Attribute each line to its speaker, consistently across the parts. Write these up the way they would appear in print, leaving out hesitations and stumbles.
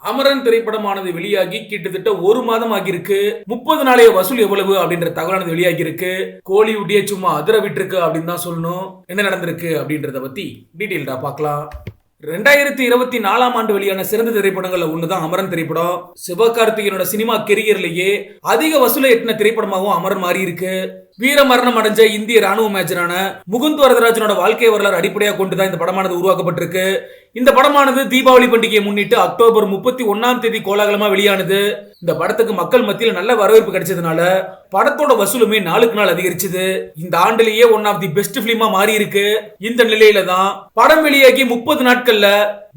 Speaker 1: அமரன் திரைப்படமானது வெளியாகி கிட்டத்தட்ட ஒரு மாதம் ஆகியிருக்கு. 30 நாளைய வசூல் எவ்வளவு அப்படின்ற தகவலானது வெளியாகி இருக்கு. கோலிவுட்டே சும்மா அதிர விட்டுருக்கு அப்படின்னு தான் சொல்லணும். என்ன நடந்திருக்கு அப்படின்றத பத்தி டீடைல்டா பார்க்கலாம். 2024 ஆண்டு வெளியான சிறந்த திரைப்படங்கள்ல ஒண்ணுதான் அமரன் திரைப்படம். சிவகார்த்திகேயனோட சினிமா கெரியர்லயே அதிக வசூலை எட்டின திரைப்படமாகவும் அமரன் மாறி இருக்கு. வீர மரணம் அடைஞ்ச இந்திய ராணுவ மேஜரான முகுந்த் வரதராஜனோட வாழ்க்கை வரலாறு அடிப்படையாக கொண்டுதான் இந்த படமானது உருவாக்கப்பட்டிருக்கு. இந்த படமானது தீபாவளி பண்டிகையை முன்னிட்டு அக்டோபர் 31ஆம் தேதி கோலாகலமா வெளியானது. இந்த படத்துக்கு மக்கள் மத்தியில் நல்ல வரவேற்பு கிடைச்சதுனால படத்தோட வசூலுமே நாளுக்கு நாள் அதிகரிச்சது. இந்த ஆண்டிலேயே ஒன் ஆஃப் தி பெஸ்ட் பிலிமா மாறி இருக்கு. இந்த நிலையில தான் படம் வெளியாகி 30 நாட்கள்ல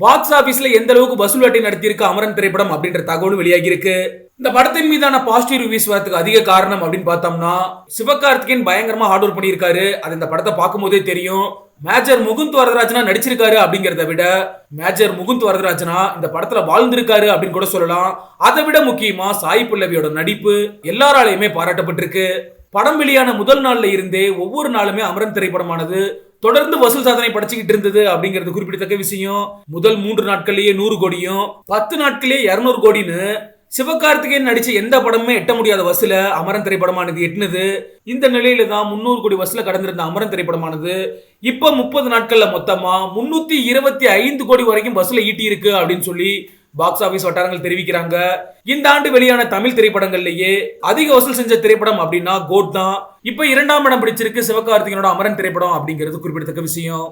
Speaker 1: பாக்ஸ் ஆபீஸ்ல எந்த அளவுக்கு வசூல் வேட்டை நடத்தியிருக்கு அமரன் திரைப்படம் அப்படின்ற தகவலும் வெளியாகி இருக்கு. இந்த படத்தின் மீதான பாசிட்டிவ் ரிவ்யூஸ் வரதுக்கு அதிக காரணம் அப்படின்னு பார்த்தோம்னா சிவகார்த்திகேயன் பயங்கரமா ஹார்ட் ஒர்க் பண்ணியிருக்காரு. அது இந்த படத்தை பார்க்கும் போதே தெரியும். மேஜர் முகுந்த் வரதராஜனா நடிச்சிருக்காரு அப்படிங்கறத விட மேஜர் முகுந்த் வரதராஜனா இந்த படத்துல வாழ்ந்திருக்காரு அப்படின்னு கூட சொல்லலாம். அதை விட முக்கியமா சாய் பல்லவியோட நடிப்பு எல்லாராலையுமே பாராட்டப்பட்டிருக்கு. படம் வெளியான முதல் நாள்ல இருந்தே ஒவ்வொரு நாளுமே அமரன் திரைப்படமானது தொடர்ந்து வசூல் சாதனை படைச்சுக்கிட்டு இருந்தது அப்படிங்கிறது குறிப்பிடத்தக்க விஷயம். முதல் 3 நாட்கள்லயே 100 கோடியும் 10 நாட்களே 200 கோடின்னு சிவகார்த்திகேயன் நடிச்ச எந்த படமுமே எட்ட முடியாத வசூல அமரன் திரைப்படமானது எட்டினது. இந்த நிலையில தான் 300 கோடி வசூல கடந்திருந்த அமரன் திரைப்படமானது இப்ப 30 நாட்கள்ல மொத்தமா 325 கோடி வரைக்கும் வசூல ஈட்டி இருக்கு அப்படின்னு சொல்லி பாக்ஸ் ஆபீஸ் வட்டாரங்கள் தெரிவிக்கிறாங்க. இந்த ஆண்டு வெளியான தமிழ் திரைப்படங்கள்லயே அதிக வசூல் செஞ்ச திரைப்படம் அப்படின்னா கோட் தான். இப்ப 2ஆம் இடம் பிடிச்சிருக்கு சிவகார்த்திகேயனோட அமரன் திரைப்படம் அப்படிங்கிறது குறிப்பிடத்தக்க விஷயம்.